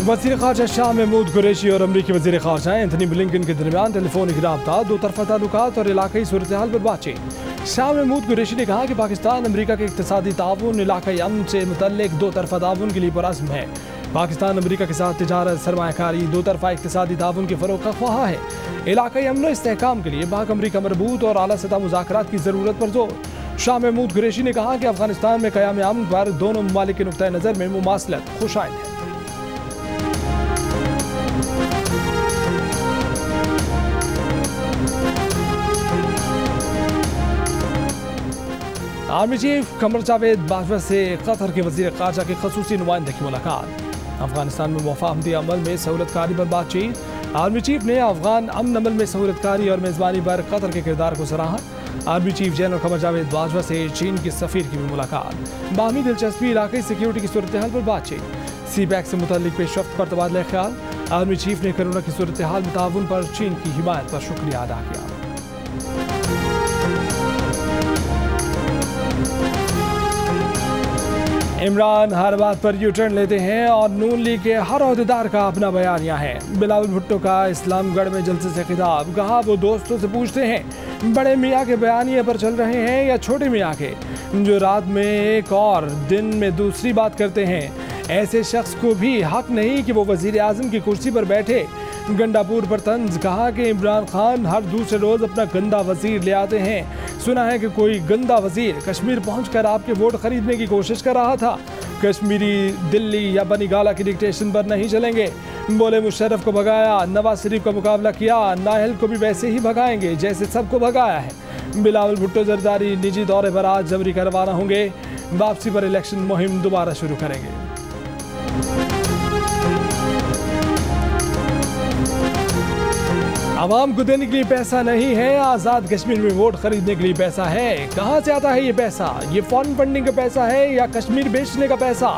वज़ीर ख़ारजा शाह महमूद कुरैशी और अमरीकी वज़ीर ख़ारजा एंथनी ब्लिंकन के दरमियान टेलीफोनिक रब्ता, दो तरफ़ा ताल्लुकात और इलाक़ाई सूरत हाल पर बातचीत। शाह महमूद कुरैशी ने कहा कि पाकिस्तान अमरीका के इक़्तिसादी ताउन, इलाक़ाई अमन से मुतल्लिक़ दो तरफ़ा ताउन के लिए पुरअज़्म है। पाकिस्तान अमरीका के साथ तिजारत, सरमायाकारी, दो तरफ़ा इक़्तिसादी ताउन के फ़रोग़ का ख्वाह है। इलाक़ाई अमन व इस्तेहकाम के लिए पाक अमरीका मरबूत और आला सतह मुज़ाकरात की ज़रूरत पर जोर। शाह महमूद कुरैशी ने कहा कि अफ़गानिस्तान में क़याम अमन पर दोनों ममालिक के नुक़्ता नज़र में मुमासलत खुशाइद है। आर्मी चीफ कमर जावेद बाजवा से कतर के वज़ीर ख़ारजा के ख़ुसूसी नुमाइंदे की मुलाकात। अफगानिस्तान में वफाकती अमल में सहूलतकारी पर बातचीत। आर्मी चीफ ने अफगान अमन अमल में सहूलतकारी और मेज़बानी पर कतर के किरदार को सराहा। Army chief general Qamar Javed Bajwa से चीन के सफ़ीर की भी मुलाकात। बाहमी दिलचस्पी, इलाक़ाई सिक्योरिटी की सूरत हाल पर बातचीत। सीपैक से मुतल्लिक़ पेशरफ्त पर तबादला ख्याल। आर्मी चीफ ने कोरोना की सूरत हाल में ताउन पर चीन की हिमायत पर शुक्रिया अदा किया। इमरान हर बात पर यू टर्न लेते हैं और नून लीग के हर ओहदेदार का अपना बयानिया है। बिलावल भुट्टो का इस्लामगढ़ में जलसे से खिताब, कहा वो दोस्तों से पूछते हैं बड़े मियाँ के बयानिए पर चल रहे हैं या छोटे मियाँ के, जो रात में एक और दिन में दूसरी बात करते हैं। ऐसे शख्स को भी हक नहीं कि वो वज़ीर आज़म की कुर्सी पर बैठे। गंडापुर पर तंज, कहा कि इमरान खान हर दूसरे रोज़ अपना गंदा वज़ीर ले आते हैं। सुना है कि कोई गंदा वज़ीर कश्मीर पहुंचकर आपके वोट खरीदने की कोशिश कर रहा था। कश्मीरी दिल्ली या बनीगाला की डिक्टेशन पर नहीं चलेंगे। बोले मुशर्रफ को भगाया, नवाज शरीफ का मुकाबला किया, नाहल को भी वैसे ही भगाएंगे जैसे सबको भगाया है। बिलावल भुट्टो जरदारी निजी दौरे पर आज जबरी का रवाना होंगे। वापसी पर इलेक्शन मुहिम दोबारा शुरू करेंगे। आवाम को देने के लिए पैसा नहीं है, आज़ाद कश्मीर में वोट खरीदने के लिए पैसा है। कहाँ से आता है ये पैसा? ये फॉरेन फंडिंग का पैसा है या कश्मीर बेचने का पैसा?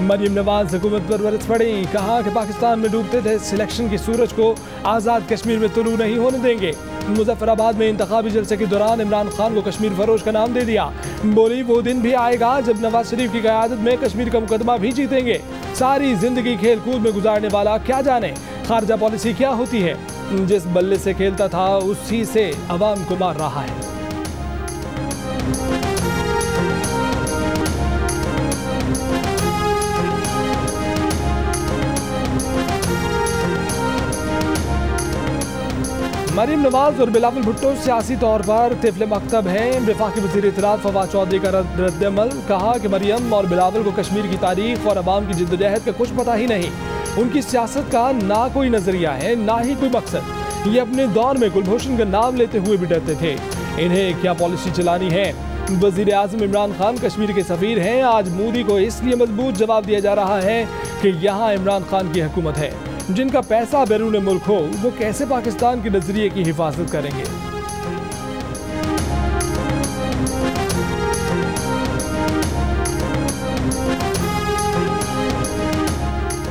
मरीम नवाज हुकूमत पर बरस पड़ी, कहा कि पाकिस्तान में डूबते थे सिलेक्शन की सूरज को आज़ाद कश्मीर में तुलू नहीं होने देंगे। मुजफ्फराबाद में इंतखाबी जलसे के दौरान इमरान खान को कश्मीर फरोश का नाम दे दिया। बोली वो दिन भी आएगा जब नवाज शरीफ की क़यादत में कश्मीर का मुकदमा भी जीतेंगे। सारी जिंदगी खेल कूद में गुजारने वाला क्या जाने खारजा पॉलिसी क्या होती है। जिस बल्ले से खेलता था उसी से अवाम को मार रहा है। मरीम नवाज और बिलावल भुट्टो सियासी तौर पर तिफले मकतब हैं। वफाकी वज़ीर इत्तलात फवाद चौधरी का रद्द-ए-अमल, कहा कि मरियम और बिलावल को कश्मीर की तारीख और अवाम की जिद्दोजहद का कुछ पता ही नहीं। उनकी सियासत का ना कोई नजरिया है ना ही कोई मकसद। ये अपने दौर में कुलभूषण का नाम लेते हुए भी डरते थे। इन्हें क्या पॉलिसी चलानी है? वज़ीर आज़म इमरान खान कश्मीर के सफ़ीर हैं। आज मोदी को इसलिए मजबूत जवाब दिया जा रहा है कि यहाँ इमरान खान की हुकूमत है। जिनका पैसा बैरून मुल्क हो वो कैसे पाकिस्तान के नजरिए की हिफाजत करेंगे?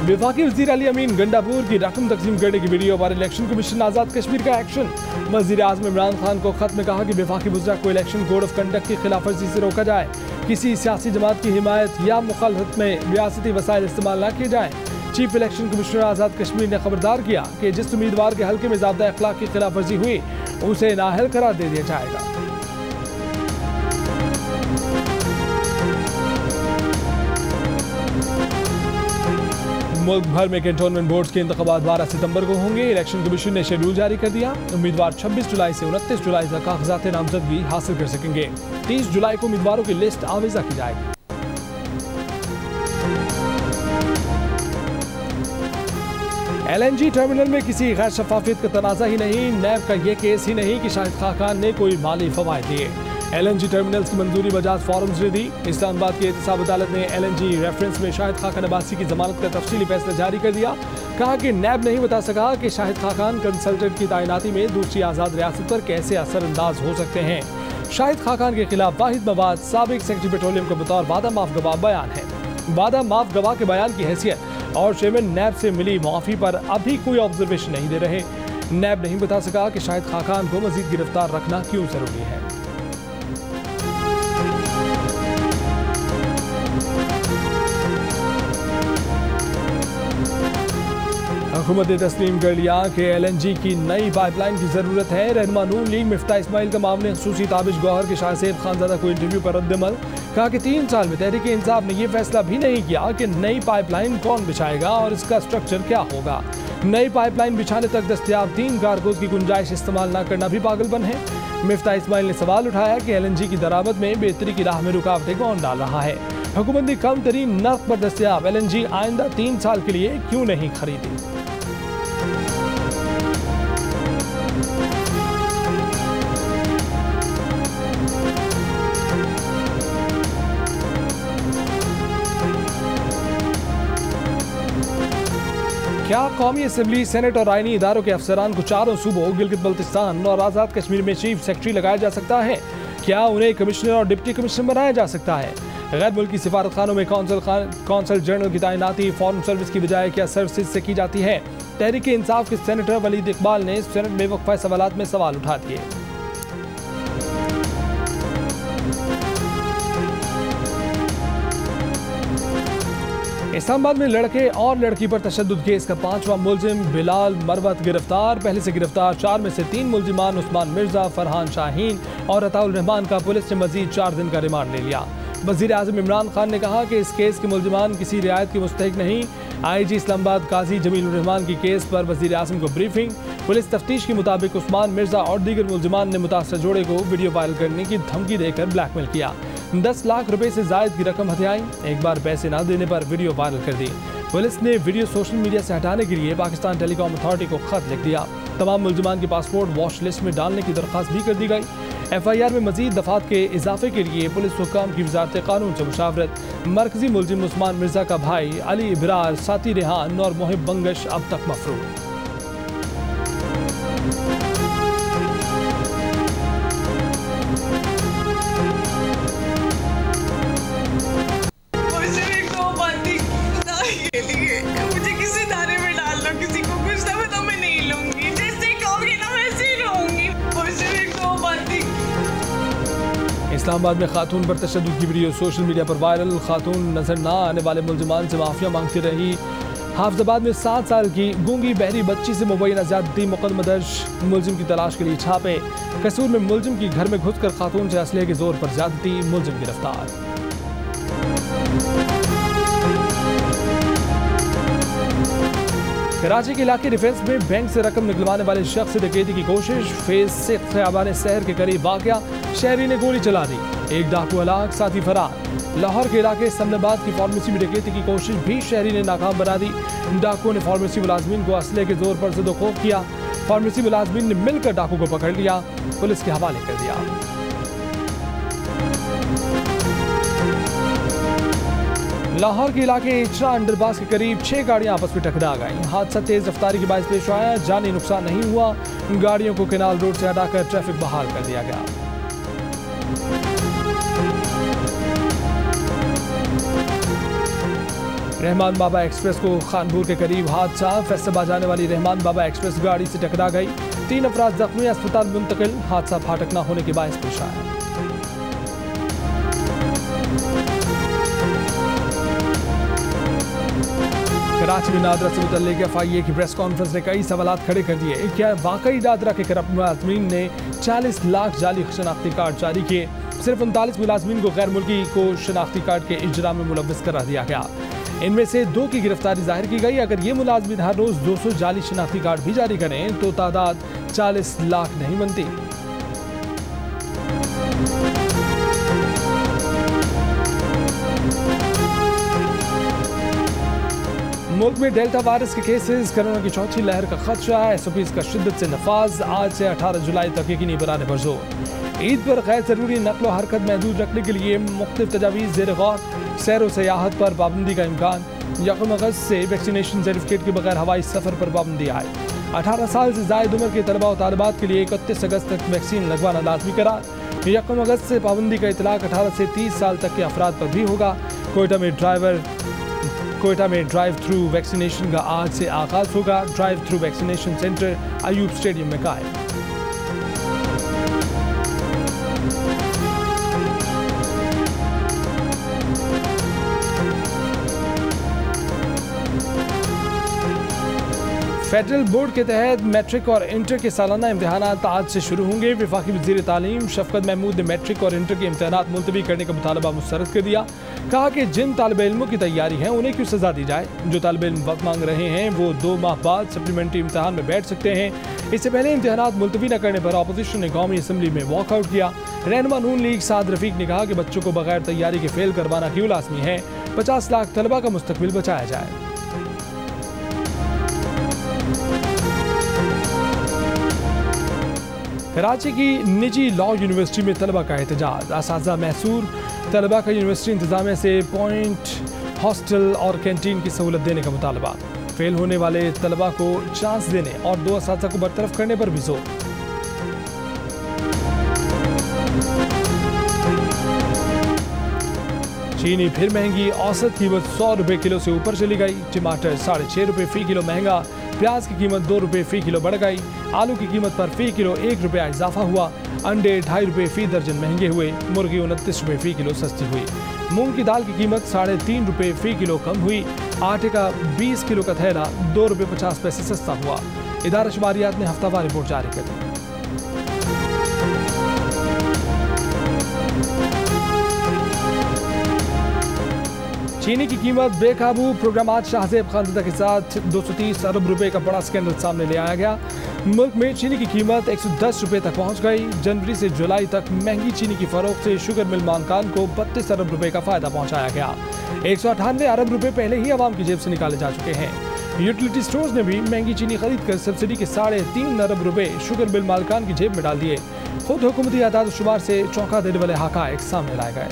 वफाकी वज़ीर अली अमीन गंडापुर की रकम तकसीम करने की वीडियो पर इलेक्शन कमीशन आज़ाद कश्मीर का एक्शन। वज़ीर आज़म इमरान खान को खत में कहा कि वफाकी वज़रा को इलेक्शन कोड ऑफ कंडक्ट की खिलाफ वर्जी से रोका जाए। किसी सियासी जमात की हिमायत या मुखालफत में रियासती वसाइल इस्तेमाल न किए जाएँ। Chief election commissioner Azad Kashmir ने खबरदार किया कि जिस उम्मीदवार के हल्के में ज़ाब्ता अखलाक की खिलाफ वर्जी हुई उसे नाअहल करार दे दिया जाएगा। मुल्क भर में कैंटोनमेंट बोर्ड्स के इंतखाबात 12 सितंबर को होंगे। इलेक्शन कमीशन ने शेड्यूल जारी कर दिया। उम्मीदवार 26 जुलाई से 29 जुलाई तक कागजात नामजदगी हासिल कर सकेंगे। 30 जुलाई को उम्मीदवारों की लिस्ट आवेजा की जाएगी। LNG टर्मिनल में किसी गैर शफाफियत का तनाज़ा ही नहीं। नैब का ये केस ही नहीं कि शाहिद खाकान ने कोई माली फवायद दिए। LNG टर्मिनल्स की मंजूरी बजाज फॉरम्स ने दी। इस्लामाबाद की एहतसाब अदालत ने LNG रेफरेंस में शाहिद खाकान अब्बासी की जमानत का तफसीली फैसला जारी कर दिया। कहा कि नैब नहीं बता सका कि शाहिद खाकान कंसल्टेंट की तैनाती में दूसरी आज़ाद रियासत पर कैसे असरअंदाज हो सकते हैं। शाहिद खाकान के खिलाफ वाहिद मवाद साबिक सेक्रेटरी पेट्रोलियम का बतौर वादा माफ गवाह बयान है। वादा माफ गवाह के बयान की हैसियत और चेयरमैन नैब से मिली मुआफ़ी पर अभी कोई ऑब्जर्वेशन नहीं दे रहे। नैब नहीं बता सका कि शाहिद खाकान को मजीद गिरफ्तार रखना क्यों जरूरी है। हुकूमत ने तस्लीम कर लिया कि LNG की नई पाइपलाइन की ज़रूरत है। रहनुमा नून लीग मिफ्ता इस्माइल का मामले खसूसी ताबिश गौहर के शाहसेब खानजादा को इंटरव्यू पर रद्दमल। कहा कि 3 साल में तहरीक इंसाफ ने यह फैसला भी नहीं किया कि नई पाइपलाइन कौन बिछाएगा और इसका स्ट्रक्चर क्या होगा। नई पाइपलाइन बिछाने तक दस्तयाब 3 कार्गोज की गुंजाइश इस्तेमाल न करना भी पागलपन है। मिफ्ता इस्माइल ने सवाल उठाया कि LNG की दरामद में बेहतरी की राह में रुकावटें कौन डाल रहा है। हुकूमत ने कम तरीन नर्क पर दस्तयाब LNG आइंदा 3 साल के लिए क्यों नहीं खरीदी। क्या कौमी असम्बली, सेनेट और आईनी इदारों के अफसरान को चारों सूबों गिलगित बल्तिस्तान और आज़ाद कश्मीर में चीफ सेक्रेटरी लगाया जा सकता है? क्या उन्हें कमिश्नर और डिप्टी कमिश्नर बनाया जा सकता है? गैर मुल्की सिफारत खानों में कौंसल जनरल की तैनाती फॉरेन सर्विस की बजाय क्या सर्विसेज से की जाती है? तहरीक इंसाफ के सेनेटर वलीद इकबाल ने सेनेट में वक्फा सवालात में सवाल उठा दिए। इस्लामाबाद में लड़के और लड़की पर तशद्दुद केस का 5वां मुलजिम बिलाल मरवत गिरफ्तार। पहले से गिरफ्तार 4 में से 3 मुलजिमान उस्मान मिर्जा, फरहान शाहीन और अताउल रहमान का पुलिस ने मजीद 4 दिन का रिमांड ले लिया। वज़ीर आज़म इमरान खान ने कहा कि इस केस के मुलजिमान किसी रियायत के मुस्तहिक नहीं। IG इस्लामाबाद काजी जमील रहमान की केस पर वज़ीर आज़म को ब्रीफिंग। पुलिस तफ्तीश के मुताबिक उस्मान मिर्जा और दीगर मुलजिमान ने मुतासर जोड़े को वीडियो वायरल करने की धमकी देकर ब्लैकमेल किया। 10 लाख रुपए से जायद की रकम हथियाई। एक बार पैसे न देने पर वीडियो वायरल कर दी। पुलिस ने वीडियो सोशल मीडिया से हटाने के लिए पाकिस्तान टेलीकॉम अथॉरिटी को खत लिख दिया। तमाम मुलजिमान के पासपोर्ट वॉच लिस्ट में डालने की दरख्वास्त भी कर दी गई। FIR में मजीद दफात के इजाफे के लिए पुलिस हुक्काम की वजारत कानून से मुशावरत। मरकजी मुलजिम उस्मान मिर्जा का भाई अली इबरार, साथी रेहान और मोहिब बंगश अब तक मफरूर। मुझे किसी धारे में डाल दो, किसी को कुछ ना तो मैं नहीं लूंगी, जैसे कहोगे ना वैसे ही रहूंगी। इस्लामाबाद में खातून पर तशद्दुद की वीडियो सोशल मीडिया पर वायरल। खातून नजर न आने वाले मुलजिमान से माफिया मांगती रही। हाफिजाबाद में 7 साल की गूंगी बहरी बच्ची से मुबैना ज़्यादती मुकदमा दर्ज। मुलजिम की तलाश के लिए छापे। कसूर में मुलजिम की घर में घुसकर खातून से असलहे के जोर पर ज़्यादती, मुलजिम गिरफ्तार। कराची के इलाके डिफेंस में बैंक से रकम निकलवाने वाले शख्स से डकैती की कोशिश। फेज 6 खयाबान शहर के करीब वाक़या। शहरी ने गोली चला दी। एक डाकू हलाक, साथी फरार। लाहौर के इलाके समनाबाद की फार्मेसी में डकैती की कोशिश भी शहरी ने नाकाम बना दी। डाकुओं ने फार्मेसी मुलाजमीन को असले के जोर पर ज़द-ओ-खौफ किया। फार्मेसी मुलाजमीन ने मिलकर डाकू को पकड़ लिया, पुलिस के हवाले कर दिया। लाहौर के इलाके इचरा अंडरपास के करीब 6 गाड़ियां आपस में टकरा गईं। हादसा तेज रफ्तारी के बायस पेश आया। जानी नुकसान नहीं हुआ। गाड़ियों को केनाल रोड से हटाकर ट्रैफिक बहाल कर दिया गया। रहमान बाबा एक्सप्रेस को खानपुर के करीब हादसा। फैसलाबाद जाने वाली रहमान बाबा एक्सप्रेस गाड़ी से टकरा गई। 3 अफराद जख्मी, अस्पताल मुंतकिल। हादसा फाटक न होने के बायस पेश आया। कराची में नादरा से मुतल्लिक FIA की प्रेस कॉन्फ्रेंस ने कई सवालात खड़े कर दिए। क्या वाकई नादरा के करप्ट मुलाजमीन ने 40 लाख जाली शनाख्ती कार्ड जारी किए? सिर्फ 39 मुलाजमीन को गैर मुल्की को शनाख्ती कार्ड के इजरा में मुलव्वस करार दिया गया। इनमें से 2 की गिरफ्तारी जाहिर की गई। अगर ये मुलाजमीन हर रोज 200 जाली शनाख्ती कार्ड भी जारी करें तो तादाद 40 लाख नहीं बनती। मुल्क में डेल्टा वायरस के केसेस, कोरोना की चौथी लहर का खदशा। SOPs का शिद्दत से नफाज। आज से 18 जुलाई तक यकीनी बनाने पर जोर। ईद पर गैर जरूरी नकलो हरकत महदूद रखने के लिए मुख्तलिफ तजावीज़ ज़ेर गौर। सैर व सयाहत पर पाबंदी का इम्कान। 1 अगस्त से वैक्सीनेशन सर्टिफिकेट के बगैर हवाई सफ़र पर पाबंदी आए। 18 साल से ज़ायद उम्र के तलबा और तालिबात के लिए 31 अगस्त तक वैक्सीन लगवाना लाजमी करार। 1 अगस्त से पाबंदी का इतलाक 18 से 30 साल तक के अफराद पर भी होगा। कोयटा में ड्राइव थ्रू वैक्सीनेशन का आज से आगाज होगा। Drive through vaccination centre Ayub stadium में कायम। फेडरल बोर्ड के तहत मैट्रिक और इंटर के सालाना इम्तिहानात आज से शुरू होंगे। वफाकी वज़ीर तालीम शफकत महमूद ने मैट्रिक और इंटर के इम्तिहानात मुलतवी करने का मुतालबा मुस्तरद कर दिया। कहा कि जिन तालिब इल्मों की तैयारी है उन्हें क्यों सजा दी जाए। जो तालिब इल्म वक्त मांग रहे हैं वो 2 माह बाद सप्लीमेंट्री इम्तिहान में बैठ सकते हैं। इससे पहले इम्तिहानात मुलतवी न करने पर अपोजिशन ने कौमी असम्बली में वॉकआउट किया। रहनुमा नून लीग साद रफीक ने कहा कि बच्चों को बगैर तैयारी के फेल करवाना क्यों लाजमी है। 50 लाख तलबा का मुस्तकबिल बचाया जाए। कराची की निजी लॉ यूनिवर्सिटी में तलबा का एहतजाज। असातिज़ा महसूर तलबा का यूनिवर्सिटी इंतजामिया से पॉइंट हॉस्टल और कैंटीन की सहूलत देने का मुतालबा। फेल होने वाले तलबा को चांस देने और 2 असातिज़ा को बरतरफ करने पर भी जोर। चीनी फिर महंगी, औसत कीमत 100 रुपये किलो से ऊपर चली गई। टमाटर 6.5 रुपये फ़ी किलो महंगा। प्याज की कीमत 2 रुपये फ़ी किलो बढ़ गई। आलू की कीमत पर फ़ी किलो 1 रुपया इजाफा हुआ। अंडे 2.5 रुपये फ़ी दर्जन महंगे हुए। मुर्गी 29 रुपये फ़ी किलो सस्ती हुई। मूंग की दाल की कीमत 3.5 रुपये फ़ी किलो कम हुई। आटे का 20 किलो का थैला 2 रुपये 50 पैसे सस्ता हुआ। इदारा शुमारियात ने हफ्तावार रिपोर्ट जारी कर दी। चीनी की कीमत बेकाबू। प्रोग्रामात शाहजेब खानज़दा के साथ 230 अरब रुपए का बड़ा स्कैंडल सामने ले आया गया। मुल्क में चीनी की कीमत 110 रुपए तक पहुंच गई। जनवरी से जुलाई तक महंगी चीनी की फरोख्त से शुगर मिल मानकान को 32 अरब रुपए का फायदा पहुंचाया गया। 198 अरब रुपए पहले ही आवाम की जेब से निकाले जा चुके हैं। यूटिलिटी स्टोर्स ने भी महंगी चीनी खरीद कर सब्सिडी के 3.5 अरब रुपए शुगर मिल मालकान की जेब में डाल दिए। खुद हुकूमती आदाद शुमार से चौंका देने वाले हकायक सामने लाए गए।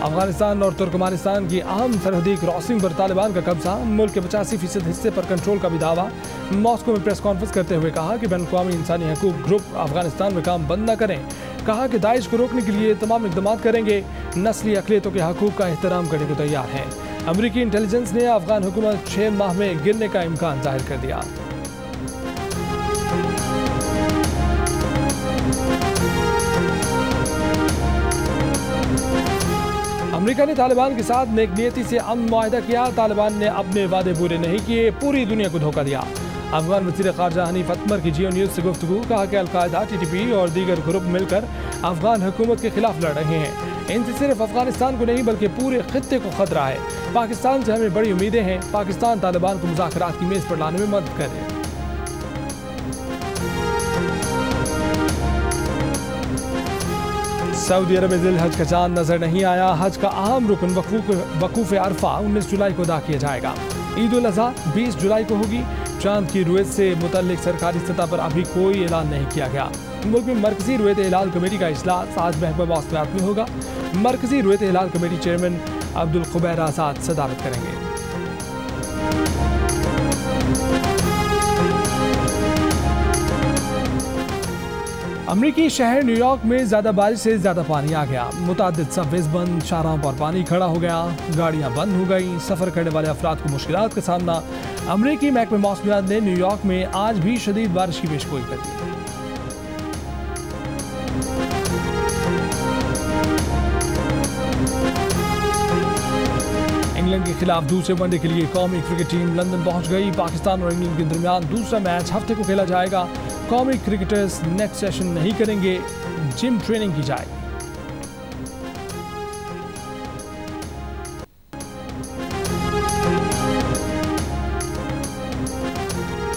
अफगानिस्तान और तुर्कमानिस्तान की अहम सरहदी क्रॉसिंग पर तालिबान का कब्जा। मुल्क के 85% हिस्से पर कंट्रोल का भी दावा। मॉस्को में प्रेस कॉन्फ्रेंस करते हुए कहा कि बैनुल-अक़वामी इंसानी हकूक ग्रुप अफगानिस्तान में काम बंद न करें। कहा कि दाइश को रोकने के लिए तमाम इक़दाम करेंगे। नस्ली अक़लियतों के हकूक का एहतराम करने को तैयार हैं। अमरीकी इंटेलिजेंस ने अफगान हुकूमत 6 माह में गिरने का इम्कान जाहिर कर दिया। अमेरिका ने तालिबान के साथ नेकनियती से अमन मुआहिदा किया। तालिबान ने अपने वादे पूरे नहीं किए, पूरी दुनिया को धोखा दिया। अफगान वज़ीर ख़ारजा हनीफ अतमर की जियो न्यूज़ से गुफ्तगू। कहा कि अलकायदा, TTP और दीगर ग्रुप मिलकर अफगान हुकूमत के खिलाफ लड़ रहे हैं। इनसे सिर्फ अफगानिस्तान को नहीं बल्कि पूरे खित्ते को खतरा है। पाकिस्तान से हमें बड़ी उम्मीदें हैं। पाकिस्तान तालिबान को मुज़ाकरात की मेज़ पर लाने में मदद करे। सऊदी अरब में ज़िल हज का चांद नजर नहीं आया। हज का अहम रुकन वकूफ़ अरफा 19 जुलाई को अदा किया जाएगा। ईद उल अज़हा 20 जुलाई को होगी। चांद की रुयत से मुतल्लिक सरकारी सतह पर अभी कोई ऐलान नहीं किया गया। मुल्क में मरकजी रुयत हिलाल कमेटी का इजलास आज महबूब मौसमियात में होगा। मरकजी रुयत हिलाल कमेटी चेयरमैन अब्दुल ख़ुबैर आज़ाद सदारत करेंगे। अमरीकी शहर न्यूयॉर्क में ज़्यादा बारिश से ज़्यादा पानी आ गया। मुतादिद सबवेज़ बंद, शाहराहों पर पानी खड़ा हो गया, गाड़ियाँ बंद हो गई। सफ़र करने वाले अफराद को मुश्किलात का सामना। अमरीकी महकमे मौसमियात ने न्यूयॉर्क में आज भी शदीद बारिश की पेशगोई कर दी। इंग्लैंड के खिलाफ दूसरे वनडे के लिए कौमी क्रिकेट टीम लंदन पहुंच गई। पाकिस्तान और इंग्लैंड के दरमियान दूसरा मैच हफ्ते को खेला जाएगा। कौमी क्रिकेटर्स नेक्स्ट सेशन नहीं करेंगे, जिम ट्रेनिंग की जाएगी।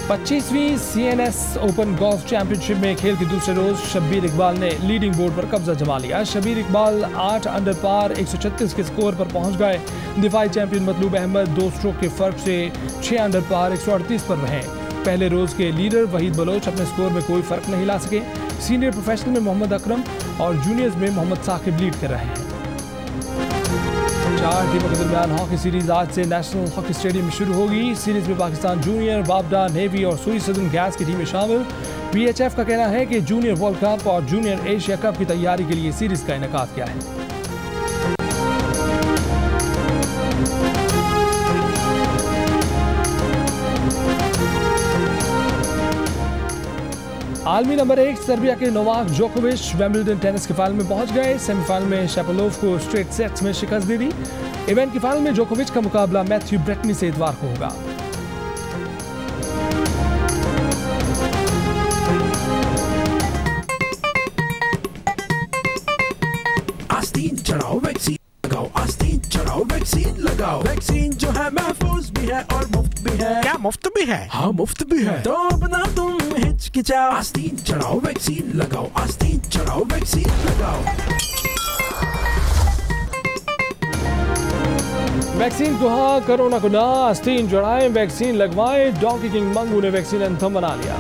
25वीं CNS ओपन गोल्फ चैंपियनशिप में खेल के दूसरे रोज शब्बीर इकबाल ने लीडिंग बोर्ड पर कब्जा जमा लिया। शब्बीर इकबाल 8 अंडर पार 136 के स्कोर पर पहुंच गए। दिफाई चैंपियन मतलूब अहमद 2 स्ट्रोक के फर्क से 6 अंडर पार 138 पर रहे। पहले रोज के लीडर वहीद बलोच अपने स्कोर में कोई फर्क नहीं ला सके। सीनियर प्रोफेशनल में मोहम्मद अकरम और जूनियर्स में मोहम्मद साकिब लीड कर रहे हैं। 4 टीमों के दरमियान हॉकी सीरीज आज से नेशनल हॉकी स्टेडियम में शुरू होगी। सीरीज में पाकिस्तान जूनियर, वापडा, नेवी और सुई सदर्न गैस की टीमें शामिल। PHF का कहना है कि जूनियर वर्ल्ड कप और जूनियर एशिया कप की तैयारी के लिए सीरीज का इनेकाद किया है। आलमी नंबर 1 सर्बिया के नोवाक जोकोविच विंबलडन टेनिस के फाइनल में पहुंच गए। सेमीफाइनल में शेपोलोव को स्ट्रेट सेट्स में शिकस्त दे दी। इवेंट के फाइनल में जोकोविच का मुकाबला मैथ्यू ब्रेटनी से इतवार को होगा। आस्तीन चढ़ाओ वैक्सीन लगाओ, आस्तीन चढ़ाओ वैक्सीन लगाओ। वैक्सीन जो है महफूज भी है और मुफ्त भी है। क्या मुफ्त भी है? हाँ मुफ्त भी है। तो अपना तुम हिचकिचाओ, आस्तीन चढ़ाओ वैक्सीन लगाओ, आस्तीन चढ़ाओ वैक्सीन लगाओ। वैक्सीन को हाँ, कोरोना को ना, आस्तीन चढ़ाएं, वैक्सीन लगवाएं। डोंकी किंग मंगू ने वैक्सीन एंथम बना लिया।